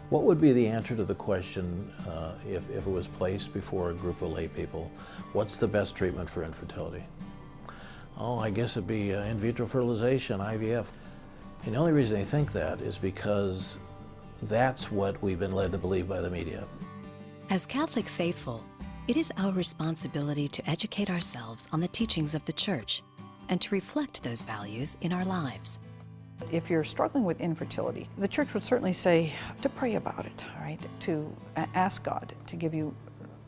What would be the answer to the question, if it was placed before a group of lay people, what's the best treatment for infertility? Oh, I guess it'd be in vitro fertilization, IVF. And the only reason they think that is because that's what we've been led to believe by the media. As Catholic faithful, it is our responsibility to educate ourselves on the teachings of the Church and to reflect those values in our lives. If you're struggling with infertility, the Church would certainly say to pray about it, right? To ask God to give you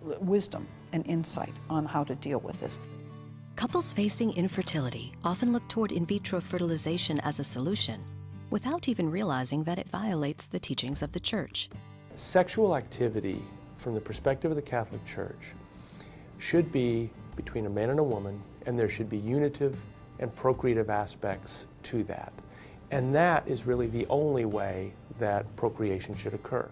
wisdom and insight on how to deal with this. Couples facing infertility often look toward in vitro fertilization as a solution without even realizing that it violates the teachings of the Church. Sexual activity, from the perspective of the Catholic Church, should be between a man and a woman, and there should be unitive and procreative aspects to that. And that is really the only way that procreation should occur.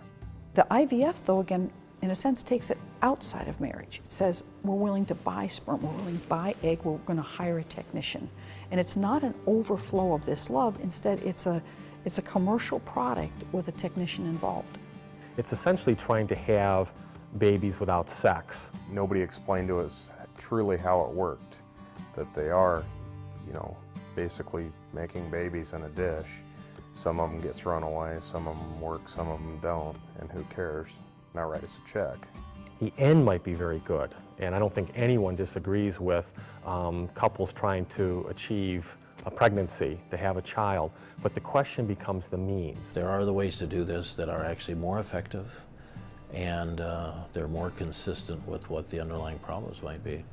The IVF, though, again, in a sense, takes it outside of marriage. It says we're willing to buy sperm, we're willing to buy egg, we're going to hire a technician. And it's not an overflow of this love. Instead, it's a commercial product with a technician involved. It's essentially trying to have babies without sex. Nobody explained to us truly how it worked, that they are, basically making babies in a dish. Some of them get thrown away, some of them work, some of them don't, and who cares? Now write us a check. The end might be very good, and I don't think anyone disagrees with couples trying to achieve a pregnancy, to have a child, but the question becomes the means. There are the ways to do this that are actually more effective, and they're more consistent with what the underlying problems might be.